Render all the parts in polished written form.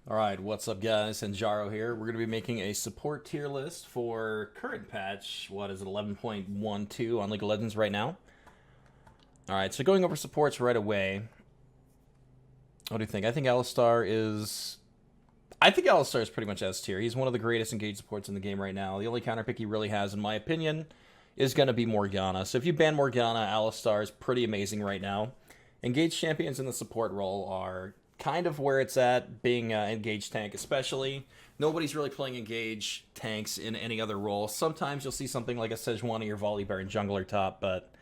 Alright, what's up guys? Jaro here. We're going to be making a support tier list for current patch, what is it, 11.12 on League of Legends right now. Alright, so going over supports right away. What do you think? I think Alistar is pretty much S tier. He's one of the greatest engaged supports in the game right now. The only counter pick he really has, in my opinion, is going to be Morgana. So if you ban Morgana, Alistar is pretty amazing right now. Engaged champions in the support role are kind of where it's at, being engaged tank especially. Nobody's really playing engage tanks in any other role. Sometimes you'll see something like a Sejuani or Volibear in jungler top, but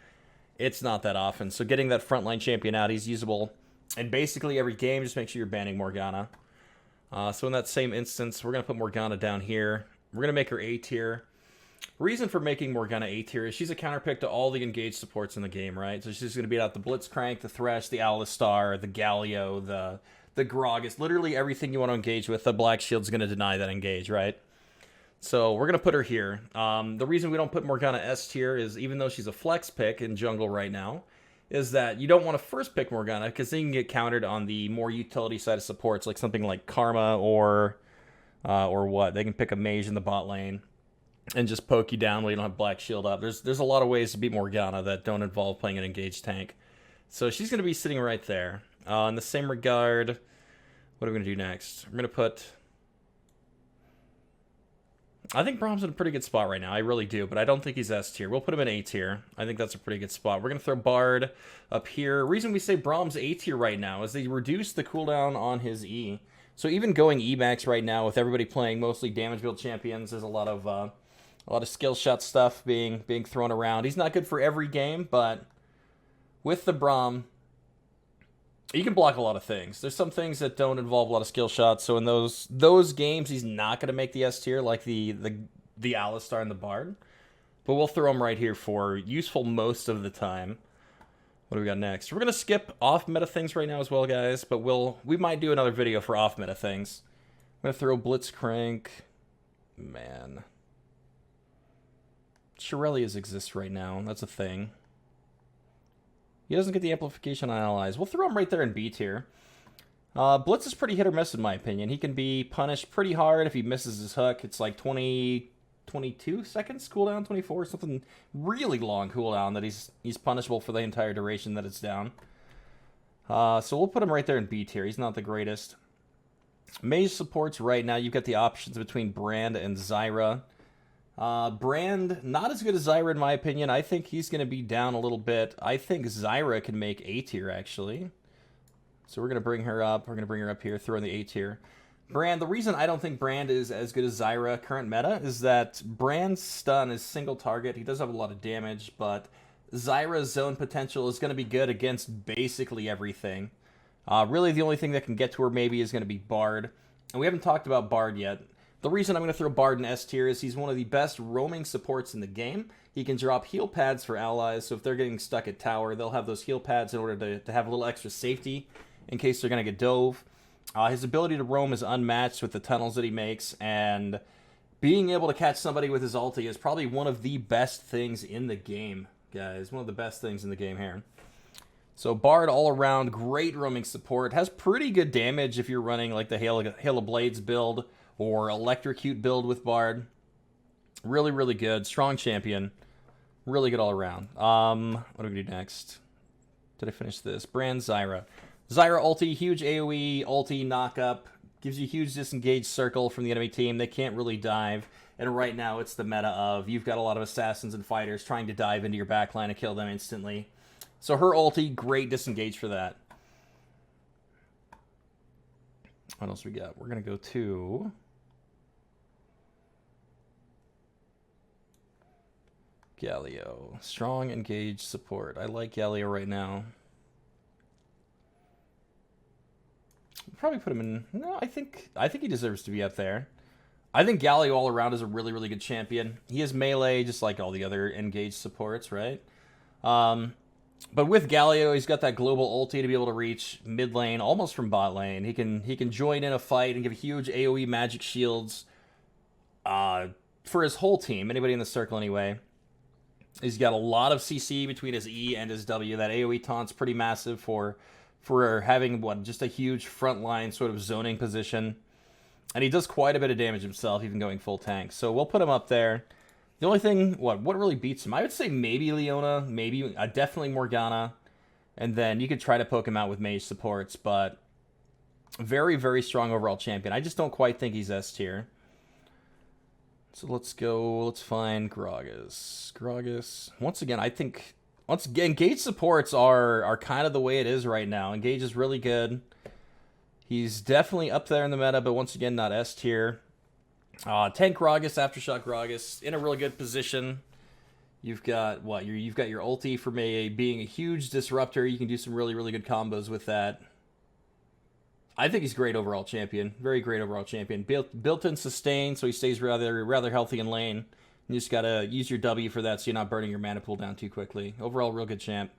it's not that often. So getting that frontline champion out, he's usable in basically every game. Just make sure you're banning Morgana. So in that same instance, we're going to put Morgana down here. We're going to make her A tier. Reason for making Morgana A tier is she's a counterpick to all the engaged supports in the game, right? So she's going to beat out the Blitzcrank, the Thresh, the Alistar, the Galio, the Gragas, literally everything you want to engage with. The Black Shield's going to deny that engage, right? So we're going to put her here. The reason we don't put Morgana S tier is, even though she's a flex pick in jungle right now, is that you don't want to first pick Morgana because then you can get countered on the more utility side of supports, like something like Karma or what? They can pick a mage in the bot lane and just poke you down while you don't have Black Shield up. There's a lot of ways to beat Morgana that don't involve playing an engaged tank. So she's going to be sitting right there. In the same regard, what are we going to do next? We're going to put... I think Braum's in a pretty good spot right now. I really do, but I don't think he's S tier. We'll put him in A tier. I think that's a pretty good spot. We're going to throw Bard up here. Reason we say Braum's A tier right now is they reduced the cooldown on his E. So even going E max right now with everybody playing mostly damage build champions, there's a lot of skill shot stuff being thrown around. He's not good for every game, but with the Braum, you can block a lot of things. There's some things that don't involve a lot of skill shots, so in those games, he's not going to make the S tier like the Alistar and the Bard. But we'll throw him right here for useful most of the time. What do we got next? We're going to skip off-meta things right now as well, guys, but we might do another video for off-meta things. I'm going to throw Blitzcrank. Man. Shirelias exists right now. That's a thing. He doesn't get the amplification on allies. We'll throw him right there in B tier. Blitz is pretty hit or miss in my opinion. He can be punished pretty hard if he misses his hook. It's like 22 seconds cooldown, 24, something really long cooldown that he's punishable for the entire duration that it's down. So we'll put him right there in B tier. He's not the greatest. Mage supports right now. You've got the options between Brand and Zyra. Brand, not as good as Zyra in my opinion. I think he's going to be down a little bit. I think Zyra can make A tier, actually. So we're going to bring her up. We're going to bring her up here, throw in the A tier. Brand, the reason I don't think Brand is as good as Zyra current meta is that Brand's stun is single target. He does have a lot of damage, but Zyra's zone potential is going to be good against basically everything. Really, the only thing that can get to her maybe is going to be Bard. And we haven't talked about Bard yet. The reason I'm going to throw Bard in S tier is he's one of the best roaming supports in the game. He can drop heal pads for allies, so if they're getting stuck at tower, they'll have those heal pads in order to have a little extra safety in case they're going to get dove. His ability to roam is unmatched with the tunnels that he makes, and being able to catch somebody with his ulti is probably one of the best things in the game, guys. One of the best things in the game here. So Bard all around, great roaming support. Has pretty good damage if you're running like the Hail of Blades build or Electrocute build with Bard. Really, really good. Strong champion. Really good all around. What do we do next? Did I finish this? Brand Zyra. Zyra ulti, huge AoE, ulti, knock up. Gives you huge disengaged circle from the enemy team. They can't really dive. And right now it's the meta of you've got a lot of assassins and fighters trying to dive into your backline and kill them instantly. So her ulti, great disengage for that. What else we got? We're going to go to... Galio. Strong, engaged, support. I like Galio right now. Probably put him in... No, I think he deserves to be up there. I think Galio all around is a really, really good champion. He has melee just like all the other engaged supports, right? But with Galio, he's got that global ulti to be able to reach mid lane, almost from bot lane. He can join in a fight and give huge AoE magic shields for his whole team, anybody in the circle anyway. He's got a lot of CC between his E and his W. That AoE taunt's pretty massive for having, just a huge frontline sort of zoning position. And he does quite a bit of damage himself, even going full tank. So we'll put him up there. The only thing, what really beats him? I would say maybe Leona, maybe definitely Morgana. And then you could try to poke him out with mage supports, but very, very strong overall champion. I just don't quite think he's S tier. So let's go, let's find Gragas. Gragas, once again, I think, Engage supports are kind of the way it is right now. Engage is really good. He's definitely up there in the meta, but once again, not S tier. Tank Gragas, Aftershock Gragas, in a really good position. You've got, what, you've got your ulti for being a huge disruptor. You can do some really, really good combos with that. I think he's great overall champion. Very great overall champion. Built-in sustain, so he stays rather healthy in lane. You just gotta use your W for that so you're not burning your mana pool down too quickly. Overall, real good champ.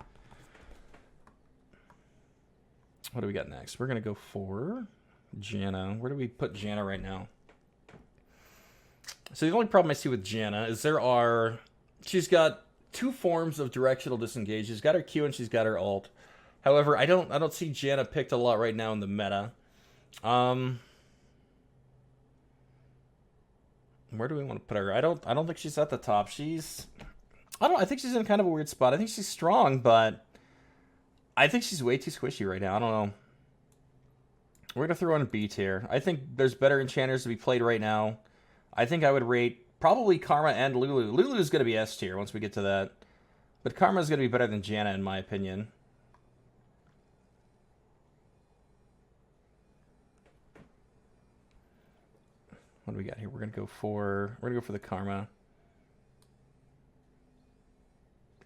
What do we got next? We're gonna go for Janna. Where do we put Janna right now? So the only problem I see with Janna is she's got two forms of directional disengage. She's got her Q and she's got her ult. However, I don't see Janna picked a lot right now in the meta. Where do we want to put her? I don't think she's at the top. I think she's in kind of a weird spot. I think she's strong, but I think she's way too squishy right now. I don't know. We're gonna throw on a B tier. I think there's better enchanters to be played right now. I think I would rate probably Karma and Lulu. Lulu's gonna be S tier once we get to that. But Karma's gonna be better than Janna in my opinion. What do we got here? We're gonna go for the Karma.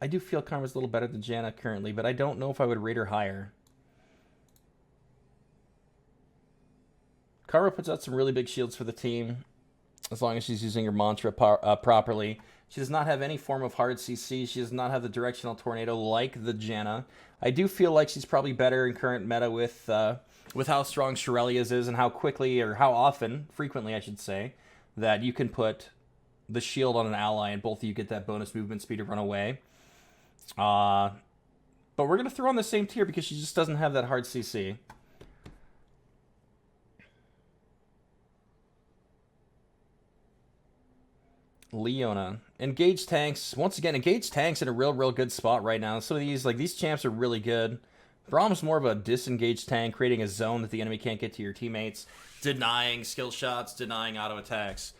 I do feel Karma's a little better than Janna currently, but I don't know if I would rate her higher. Karma puts out some really big shields for the team, as long as she's using her mantra properly. She does not have any form of hard CC. She does not have the directional tornado like the Janna. I do feel like she's probably better in current meta with how strong Shirelia's is and how quickly, or how often, frequently I should say, that you can put the shield on an ally and both of you get that bonus movement speed to run away. But we're going to throw on the same tier because she just doesn't have that hard CC. Leona. Engage tanks. Once again, Engage tanks in a real good spot right now. Some of these champs are really good. Brahm's more of a disengaged tank, creating a zone that the enemy can't get to your teammates, denying skill shots, denying auto attacks.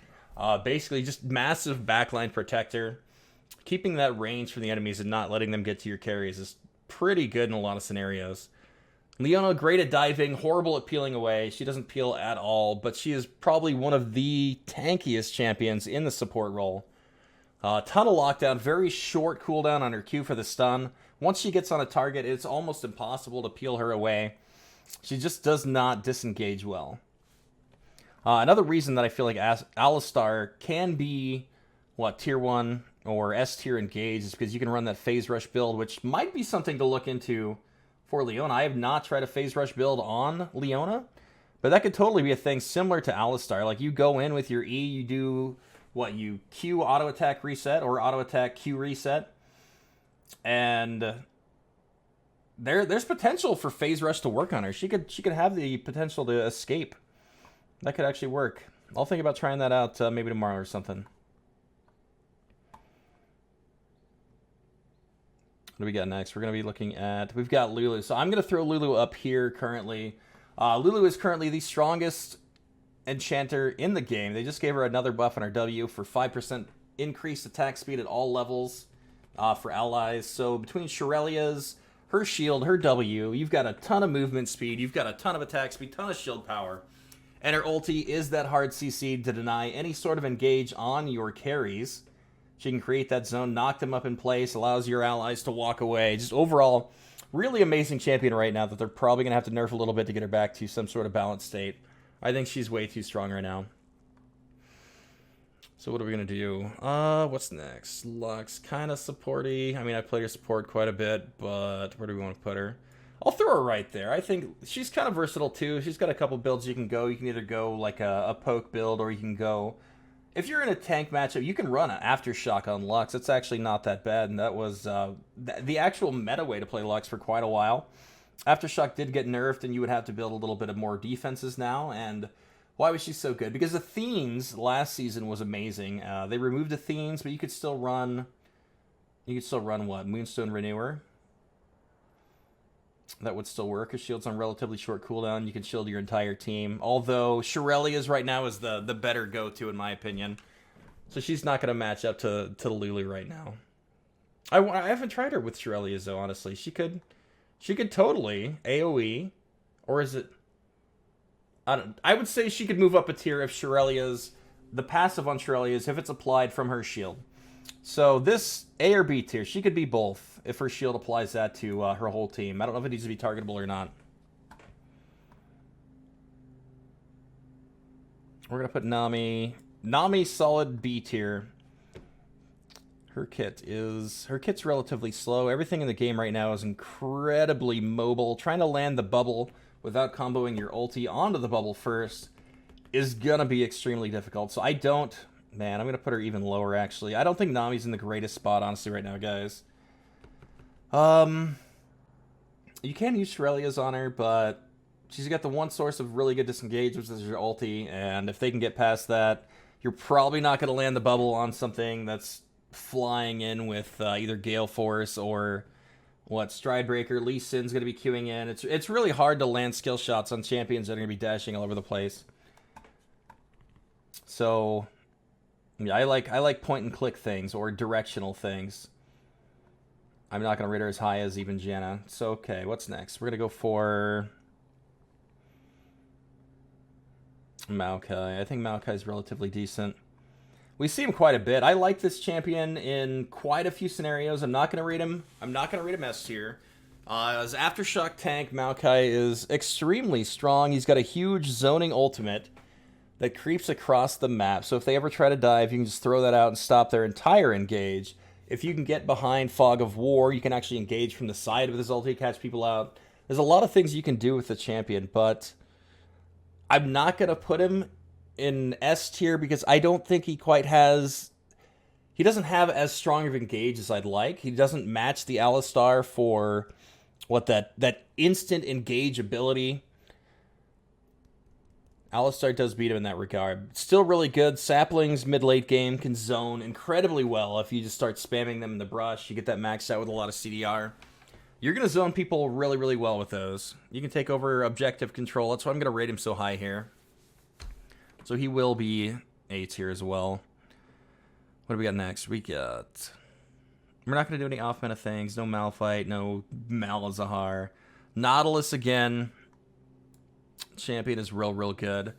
Basically, just massive backline protector. Keeping that range from the enemies and not letting them get to your carries is pretty good in a lot of scenarios. Leona, great at diving, horrible at peeling away. She doesn't peel at all, but she is probably one of the tankiest champions in the support role. Ton of lockdown, very short cooldown on her Q for the stun. Once she gets on a target, it's almost impossible to peel her away. She just does not disengage well. Another reason that I feel like Alistar can be, tier 1 or S tier engage is because you can run that phase rush build, which might be something to look into for Leona. I have not tried a phase rush build on Leona, but that could totally be a thing similar to Alistar. Like, you go in with your E, you do, you Q auto attack reset or auto attack Q reset, and there's potential for phase rush to work on her. She could have the potential to escape. That could actually work. I'll think about trying that out maybe tomorrow or something. What do we got next? We're going to be looking at... We've got Lulu. So I'm going to throw Lulu up here currently. Lulu is currently the strongest enchanter in the game. They just gave her another buff on her W for 5% increased attack speed at all levels for allies. So between Shirelia's, her shield, her W, you've got a ton of movement speed. You've got a ton of attack speed, ton of shield power. And her ulti is that hard CC to deny any sort of engage on your carries. She can create that zone, knock them up in place, allows your allies to walk away. Just overall, really amazing champion right now that they're probably going to have to nerf a little bit to get her back to some sort of balanced state. I think she's way too strong right now. So what are we going to do? What's next? Lux, kind of supporty. I mean, I played her support quite a bit, but where do we want to put her? I'll throw her right there. I think she's kind of versatile too. She's got a couple builds you can go. You can either go like a poke build, or you can go... If you're in a tank matchup, you can run an Aftershock on Lux. It's actually not that bad, and that was the actual meta way to play Lux for quite a while. Aftershock did get nerfed, and you would have to build a little bit of more defenses now, and Why was she so good? Because Athene's last season was amazing. They removed Athene's, but you could still run... You could still run what? Moonstone Renewer? That would still work. Because shield's on relatively short cooldown. You can shield your entire team. Although Shirelia's right now is the better go-to, in my opinion. So she's not going to match up to Lulu right now. I haven't tried her with Shirelia's, though, honestly. She could totally AoE. Or is it... I would say she could move up a tier if Shirelia's... The passive on Shirelia's, if it's applied from her shield. So this A or B tier, she could be both if her shield applies that to her whole team. I don't know if it needs to be targetable or not. We're going to put Nami. Nami solid B tier. Her kit's relatively slow. Everything in the game right now is incredibly mobile. Trying to land the bubble without comboing your ulti onto the bubble first is going to be extremely difficult. So I don't... Man, I'm going to put her even lower, actually. I don't think Nami's in the greatest spot, honestly, right now, guys. You can use Shirelia's on her, but she's got the one source of really good disengage, which is your ulti, and if they can get past that, you're probably not going to land the bubble on something that's flying in with either Gale Force or, Stridebreaker. Lee Sin's going to be queuing in. It's really hard to land skill shots on champions that are going to be dashing all over the place. So... Yeah, I like point and click things or directional things. I'm not gonna rate her as high as even Janna. So okay, what's next? We're gonna go for Maokai. I think Maokai's relatively decent. We see him quite a bit. I like this champion in quite a few scenarios. I'm not gonna rate him S tier. As Aftershock tank, Maokai is extremely strong. He's got a huge zoning ultimate that creeps across the map. So if they ever try to dive, you can just throw that out and stop their entire engage. If you can get behind Fog of War, you can actually engage from the side of this ulti, catch people out. There's a lot of things you can do with the champion, but I'm not going to put him in S tier because I don't think he quite has... He doesn't have as strong of engage as I'd like. He doesn't match the Alistar for that instant engage ability. Alistar does beat him in that regard. Still really good. Saplings mid-late game can zone incredibly well if you just start spamming them in the brush. You get that maxed out with a lot of CDR. You're going to zone people really, really well with those. You can take over objective control. That's why I'm going to rate him so high here. So he will be A tier as well. What do we got next? We're not going to do any off-meta things. No Malphite, no Malazahar. Nautilus again. Champion is real good.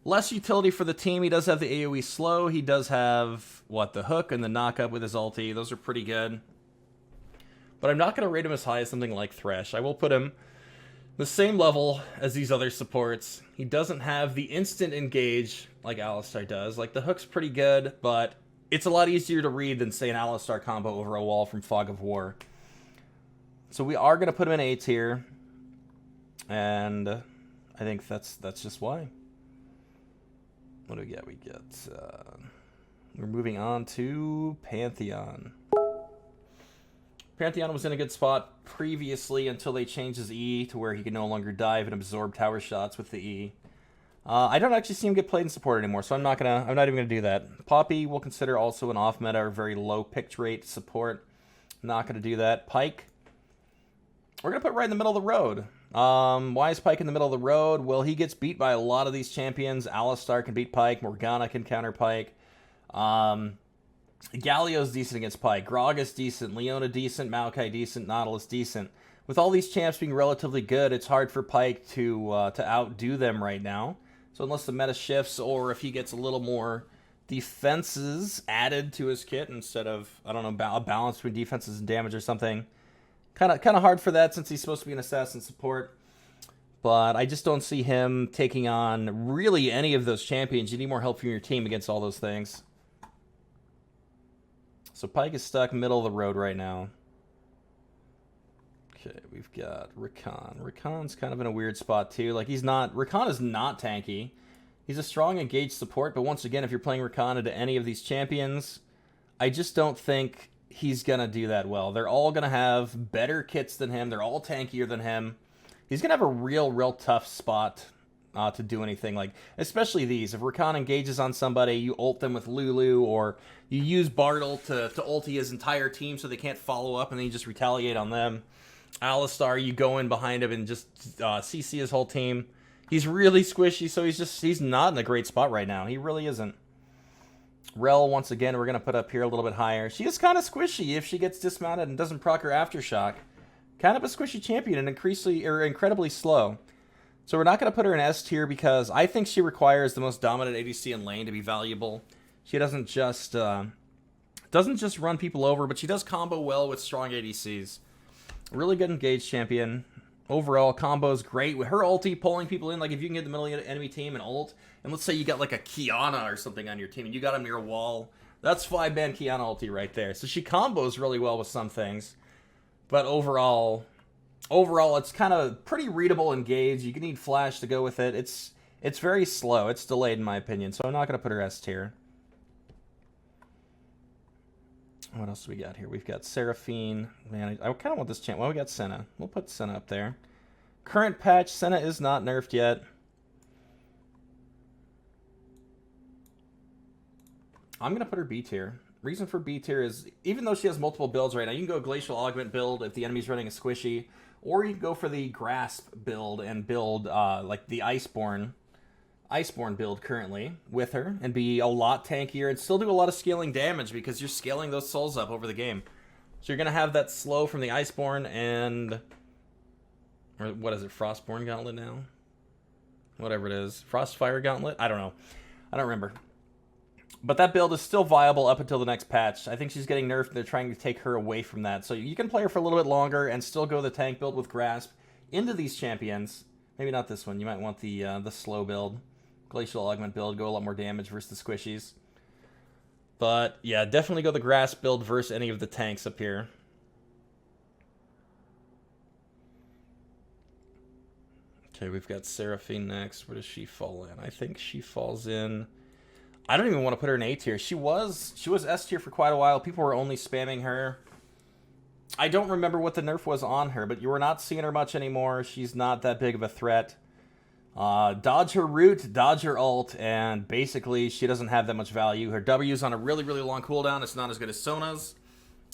Less utility for the team. He does have the AoE slow. He does have, the hook and the knock-up with his ulti. Those are pretty good. But I'm not going to rate him as high as something like Thresh. I will put him the same level as these other supports. He doesn't have the instant engage like Alistar does. Like, the hook's pretty good, but it's a lot easier to read than, say, an Alistar combo over a wall from Fog of War. So we are going to put him in A tier. And I think that's just why. What do we get? We're moving on to Pantheon. Pantheon was in a good spot previously until they changed his E to where he can no longer dive and absorb tower shots with the E. I don't actually see him get played in support anymore, so I'm not even gonna do that. Poppy we'll consider also an off meta or very low pick rate support. Not gonna do that. Pyke, we're gonna put right in the middle of the road. Why is Pyke in the middle of the road? Well, he gets beat by a lot of these champions. Alistar can beat Pyke. Morgana can counter Pyke. Galio's decent against Pyke. Gragas decent. Leona decent. Maokai decent. Nautilus decent. With all these champs being relatively good, it's hard for Pyke to outdo them right now. So unless the meta shifts or if he gets a little more defenses added to his kit instead of, I don't know, a balance between defenses and damage or something. Kind of hard for that since he's supposed to be an assassin support. But I just don't see him taking on really any of those champions. You need more help from your team against all those things. So Pyke is stuck middle of the road right now. Okay, we've got Rakan. Rakan's kind of in a weird spot too. Rakan is not tanky. He's a strong engaged support, but once again, if you're playing Rakan into any of these champions, I just don't think he's going to do that well. They're all going to have better kits than him. They're all tankier than him. He's going to have a real tough spot to do anything. Like, especially these. If Rakan engages on somebody, you ult them with Lulu, or you use Bartle to ulti his entire team so they can't follow up, and then you just retaliate on them. Alistar, you go in behind him and just CC his whole team. He's really squishy, so he's not in a great spot right now. He really isn't. Rel, once again, we're going to put up here a little bit higher. She is kind of squishy if she gets dismounted and doesn't proc her Aftershock. Kind of a squishy champion and incredibly slow. So we're not going to put her in S tier because I think she requires the most dominant ADC in lane to be valuable. She doesn't just run people over, but she does combo well with strong ADCs. Really good engaged champion. Overall, combo's great. With her ulti pulling people in, like if you can get in the middle of the enemy team and ult, and let's say you got like a Kiana or something on your team, and you got him near a wall, that's 5-man Kiana ulti right there. So she combos really well with some things. But overall, it's kind of pretty readable engage. You can need flash to go with it. It's very slow. It's delayed in my opinion, so I'm not going to put her S tier. What else do we got here? We've got Seraphine. Man, I kind of want this champ. Well, we got Senna. We'll put Senna up there. Current patch, Senna is not nerfed yet. I'm going to put her B tier. Reason for B tier is, even though she has multiple builds right now, you can go Glacial Augment build if the enemy's running a squishy, or you can go for the Grasp build and build like the Iceborne build currently with her and be a lot tankier and still do a lot of scaling damage because you're scaling those souls up over the game. So you're going to have that slow from the Iceborne and... or what is it? Frostborn Gauntlet now? Whatever it is. Frostfire Gauntlet? I don't know. I don't remember. But that build is still viable up until the next patch. I think she's getting nerfed. They're trying to take her away from that. So you can play her for a little bit longer and still go the tank build with Grasp into these champions. Maybe not this one. You might want the slow build. Glacial Augment build, go a lot more damage versus the squishies. But yeah, definitely go the Grasp build versus any of the tanks up here. Okay, we've got Seraphine next. Where does she fall in? I think she falls in... I don't even want to put her in A tier. She was S tier for quite a while. People were only spamming her. I don't remember what the nerf was on her, but you were not seeing her much anymore. She's not that big of a threat. Dodge her root, dodge her ult, and basically she doesn't have that much value. Her W's on a really, really long cooldown. It's not as good as Sona's.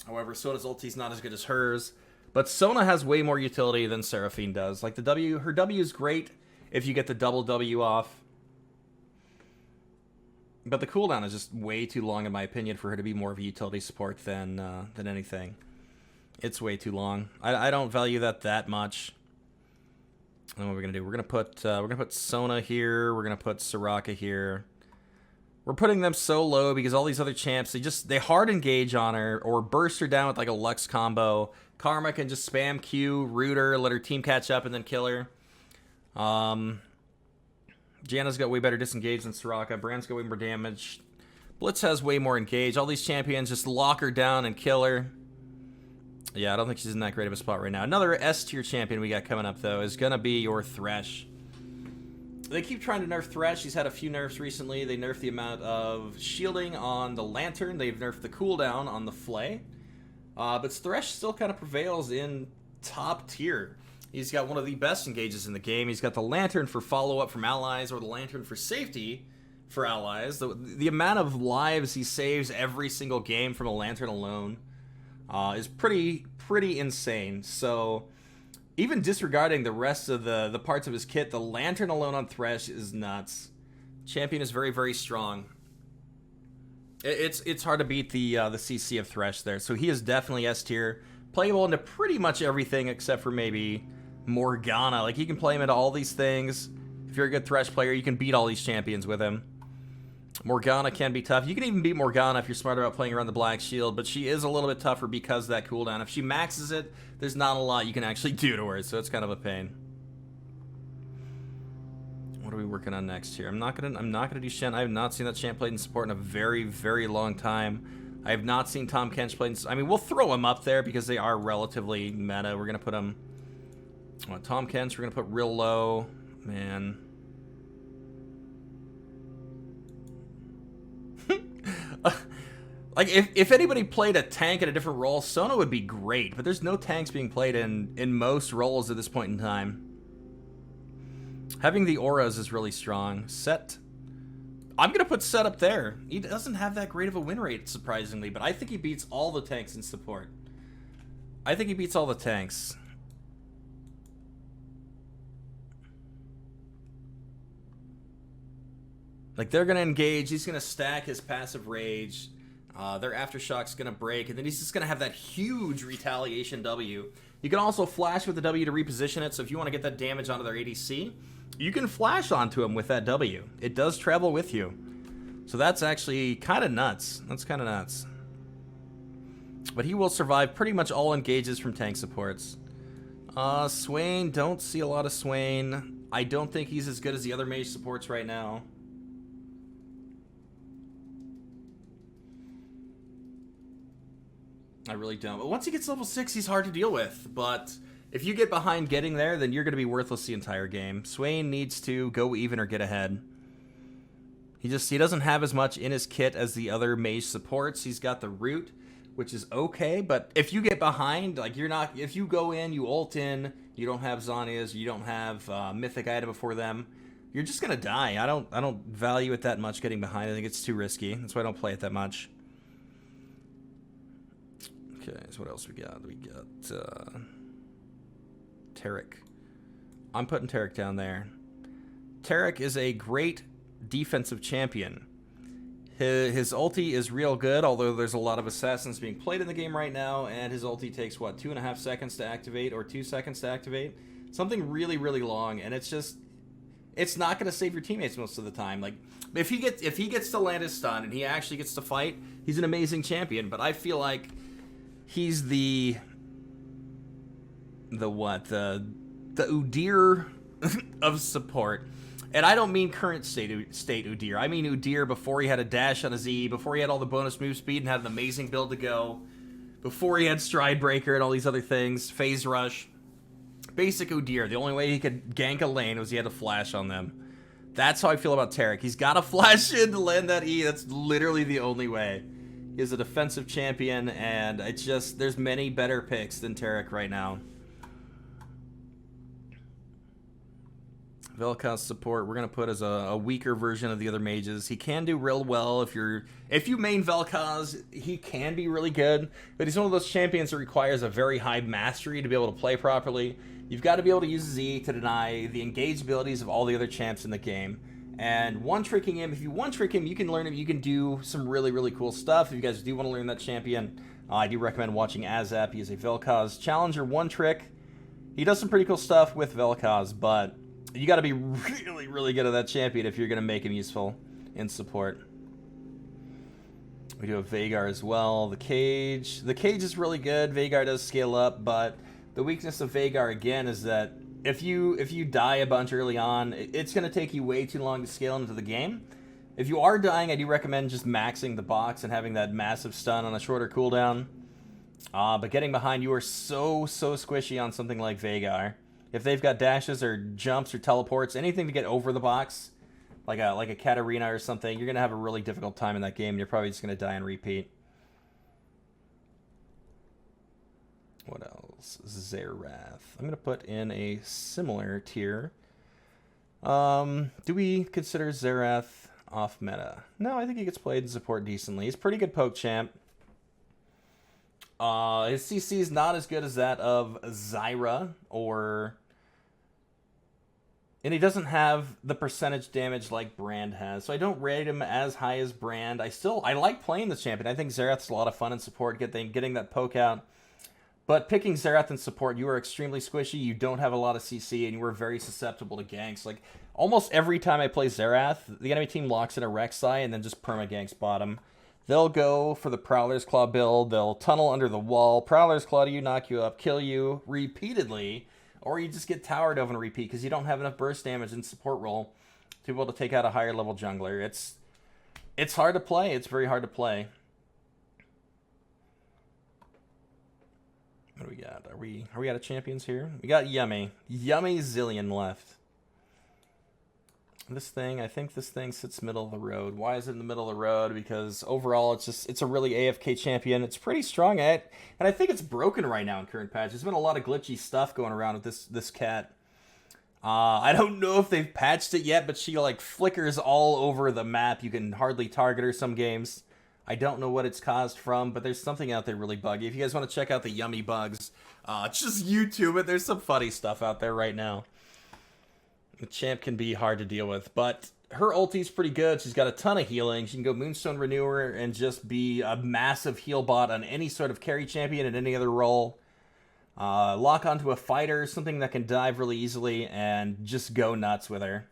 However, Sona's ulti's not as good as hers. But Sona has way more utility than Seraphine does. Like her W is great if you get the double W off. But the cooldown is just way too long, in my opinion, for her to be more of a utility support than anything. It's way too long. I don't value that much. And what we're gonna do? We're gonna put Sona here. We're gonna put Soraka here. We're putting them so low because all these other champs, they hard engage on her or burst her down with like a Lux combo. Karma can just spam Q, root her, let her team catch up, and then kill her. Janna's got way better disengage than Soraka. Brand's got way more damage. Blitz has way more engage. All these champions just lock her down and kill her. Yeah, I don't think she's in that great of a spot right now. Another S tier champion we got coming up, though, is going to be your Thresh. They keep trying to nerf Thresh. He's had a few nerfs recently. They nerfed the amount of shielding on the Lantern. They've nerfed the cooldown on the Flay. But Thresh still kind of prevails in top tier. He's got one of the best engages in the game. He's got the Lantern for follow-up from allies, or the Lantern for safety for allies. The amount of lives he saves every single game from a Lantern alone is pretty insane. So even disregarding the rest of the parts of his kit, the Lantern alone on Thresh is nuts. Champion is very, very strong. It's hard to beat the CC of Thresh there. So he is definitely S tier. Playable into pretty much everything except for maybe Morgana. Like, you can play him into all these things. If you're a good Thresh player, you can beat all these champions with him. Morgana can be tough. You can even beat Morgana if you're smart about playing around the Black Shield, but she is a little bit tougher because of that cooldown. If she maxes it, there's not a lot you can actually do to her, so it's kind of a pain. What are we working on next here? I'm not gonna do Shen. I have not seen that champ played in support in a very, very long time. I have not seen Tahm Kench played in... I mean, we'll throw him up there because they are relatively meta. We're gonna put him... Tahm Kench, we're gonna put real low. Man... Like, if anybody played a tank in a different role, Sona would be great, but there's no tanks being played in most roles at this point in time. Having the auras is really strong. Set. I'm going to put Set up there. He doesn't have that great of a win rate, surprisingly, but I think he beats all the tanks in support. I think he beats all the tanks. Like, they're going to engage. He's going to stack his passive rage. Their Aftershock's going to break, and then he's just going to have that huge retaliation W. You can also flash with the W to reposition it, so if you want to get that damage onto their ADC, you can flash onto him with that W. It does travel with you. So that's actually kind of nuts. That's kind of nuts. But he will survive pretty much all engages from tank supports. Swain, don't see a lot of Swain. I don't think he's as good as the other mage supports right now. I really don't. But once he gets level 6, he's hard to deal with. But if you get behind getting there, then you're going to be worthless the entire game. Swain needs to go even or get ahead. He doesn't have as much in his kit as the other mage supports. He's got the root, which is okay. But if you get behind, like if you go in, you ult in, you don't have Zhonya's, you don't have mythic item before them, you're just going to die. I don't value it that much getting behind. I think it's too risky. That's why I don't play it that much. Okay, so what else we got? We got Taric. I'm putting Taric down there. Taric is a great defensive champion. His ulti is real good, although there's a lot of assassins being played in the game right now, and his ulti takes, what, 2.5 seconds to activate, or 2 seconds to activate? Something really, really long, and it's not going to save your teammates most of the time. Like, if he gets to land his stun, and he actually gets to fight, he's an amazing champion, but I feel like he's the Udyr of support. And I don't mean current state Udyr. I mean Udyr before he had a dash on his E, before he had all the bonus move speed and had an amazing build to go, before he had Stride Breaker and all these other things, Phase Rush. Basic Udyr. The only way he could gank a lane was he had to flash on them. That's how I feel about Taric. He's got to flash in to land that E. That's literally the only way. Is a defensive champion, and it's just, there's many better picks than Taric right now. Vel'Koz support, we're going to put as a weaker version of the other mages. He can do real well if you main Vel'Koz, he can be really good, but he's one of those champions that requires a very high mastery to be able to play properly. You've got to be able to use Z to deny the engage abilities of all the other champs in the game. And one-tricking him, if you one-trick him, you can learn him, you can do some really, really cool stuff. If you guys do want to learn that champion, I do recommend watching Azap. He is a Vel'Koz challenger one-trick. He does some pretty cool stuff with Vel'Koz, but you got to be really, really good at that champion if you're going to make him useful in support. We do have Veigar as well. The Cage is really good. Veigar does scale up, but the weakness of Veigar, again, is that if you die a bunch early on, it's going to take you way too long to scale into the game. If you are dying, I do recommend just maxing the box and having that massive stun on a shorter cooldown. But getting behind, you are so squishy on something like Veigar. If they've got dashes or jumps or teleports, anything to get over the box, like a Katarina or something, you're going to have a really difficult time in that game, and you're probably just going to die and repeat. What else? Xerath. I'm going to put in a similar tier. Do we consider Xerath off meta? No, I think he gets played in support decently. He's a pretty good poke champ. His CC is not as good as that of Zyra, and he doesn't have the percentage damage like Brand has, so I don't rate him as high as Brand. I like playing this champion. I think Xerath's a lot of fun in support, getting that poke out. But picking Xerath in support, you are extremely squishy, you don't have a lot of CC, and you are very susceptible to ganks. Like, almost every time I play Xerath, the enemy team locks in a Rek'Sai and then just perma-ganks bottom. They'll go for the Prowler's Claw build, they'll tunnel under the wall, Prowler's Claw to you, knock you up, kill you repeatedly, or you just get towered over and repeat because you don't have enough burst damage in support role to be able to take out a higher level jungler. It's hard to play, it's very hard to play. What do we got? Are we out of champions here? We got Yummy. Yummy Zillion left. This thing, I think this thing sits middle of the road. Why is it in the middle of the road? Because overall, it's a really AFK champion. It's pretty strong at it, and I think it's broken right now in current patch. There's been a lot of glitchy stuff going around with this cat. I don't know if they've patched it yet, but she like flickers all over the map. You can hardly target her some games. I don't know what it's caused from, but there's something out there really buggy. If you guys want to check out the yummy bugs, just YouTube it. There's some funny stuff out there right now. The champ can be hard to deal with, but her ulti's pretty good. She's got a ton of healing. She can go Moonstone Renewer and just be a massive heal bot on any sort of carry champion in any other role. Lock onto a fighter, something that can dive really easily, and just go nuts with her.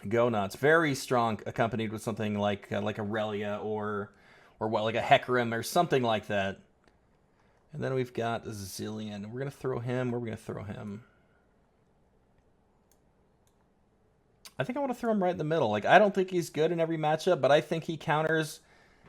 Go nuts. Very strong, accompanied with something like Aurelia or what, like a Hecarim or something like that. And then we've got Zillion. We're gonna throw him. Where are we gonna throw him? I think I want to throw him right in the middle. Like, I don't think he's good in every matchup, but I think he counters...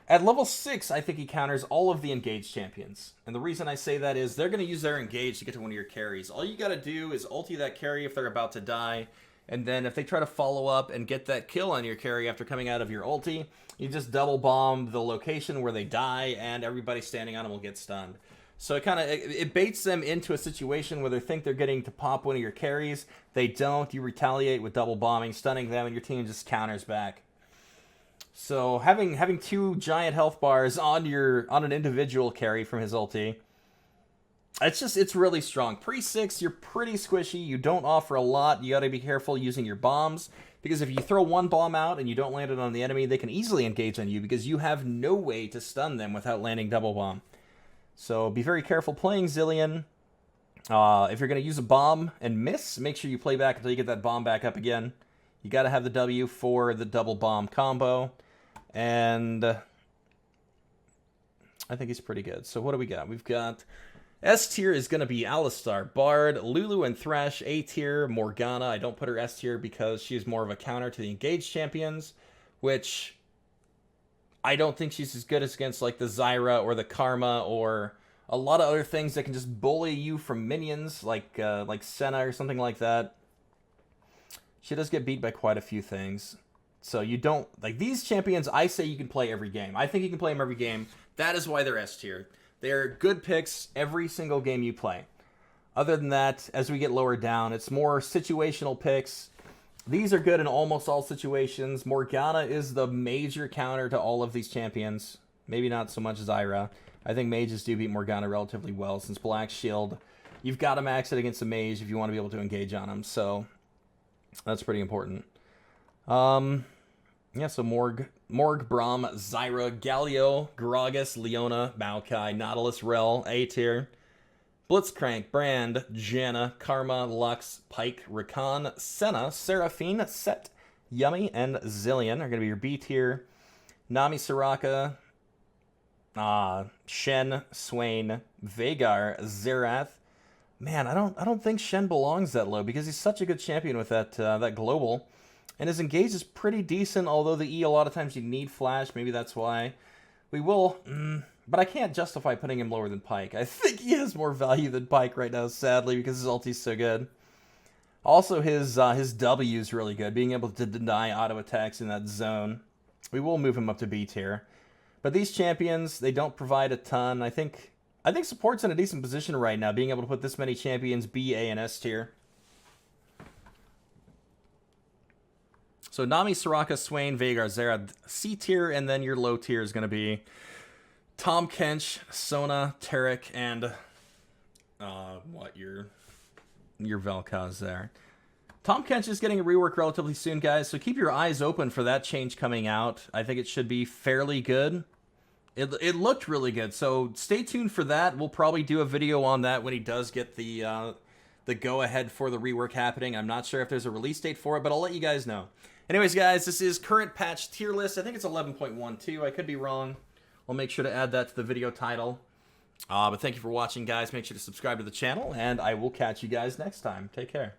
At level 6, I think he counters all of the engaged champions. And the reason I say that is they're going to use their engage to get to one of your carries. All you got to do is ulti that carry if they're about to die. And then if they try to follow up and get that kill on your carry after coming out of your ulti, you just double bomb the location where they die, and everybody standing on them will get stunned. So it baits them into a situation where they think they're getting to pop one of your carries. They don't. You retaliate with double bombing, stunning them, and your team just counters back. So having 2 giant health bars on an individual carry from his ulti, it's really strong. Pre-6, you're pretty squishy. You don't offer a lot. You got to be careful using your bombs, because if you throw one bomb out and you don't land it on the enemy, they can easily engage on you because you have no way to stun them without landing double bomb. So be very careful playing Zillion. If you're going to use a bomb and miss, make sure you play back until you get that bomb back up again. You got to have the W for the double bomb combo. And I think he's pretty good. So what do we got? We've got S tier is going to be Alistar, Bard, Lulu, and Thresh. A tier, Morgana. I don't put her S tier because she's more of a counter to the engaged champions, which... I don't think she's as good as against like the Zyra or the Karma or a lot of other things that can just bully you from minions like Senna or something like that. She does get beat by quite a few things. So you don't... Like, these champions, I say you can play every game. I think you can play them every game. That is why they're S tier. They're good picks every single game you play. Other than that, as we get lower down, it's more situational picks. These are good in almost all situations. Morgana is the major counter to all of these champions. Maybe not so much Zyra. I think mages do beat Morgana relatively well, since Black Shield, you've got to max it against a mage if you want to be able to engage on him. So that's pretty important. Yeah, so Morg, Braum, Zyra, Galio, Gragas, Leona, Maokai, Nautilus, Rel, A tier. Blitzcrank, Brand, Janna, Karma, Lux, Pike, Rakan, Senna, Seraphine, Set, Yummy, and Zillion are going to be your B tier. Nami, Soraka, Shen, Swain, Veigar, Xerath. Man, I don't think Shen belongs that low because he's such a good champion with that global. And his engage is pretty decent, although the E a lot of times you need flash. Maybe that's why. We will... But I can't justify putting him lower than Pike. I think he has more value than Pike right now, sadly, because his ulti's so good. Also, his W is really good, being able to deny auto attacks in that zone. We will move him up to B tier. But these champions, they don't provide a ton. I think support's in a decent position right now, being able to put this many champions B, A, and S tier. So Nami, Soraka, Swain, Veigar, Xerath, C tier, and then your low tier is going to be Tom Kench, Sona, Tarek, and your Vel'Koz there. Tom Kench is getting a rework relatively soon, guys, so keep your eyes open for that change coming out. I think it should be fairly good. It looked really good, so stay tuned for that. We'll probably do a video on that when he does get the go-ahead for the rework happening. I'm not sure if there's a release date for it, but I'll let you guys know. Anyways, guys, this is current patch tier list. I think it's 11.12. I could be wrong. I'll make sure to add that to the video title. But thank you for watching, guys. Make sure to subscribe to the channel, and I will catch you guys next time. Take care.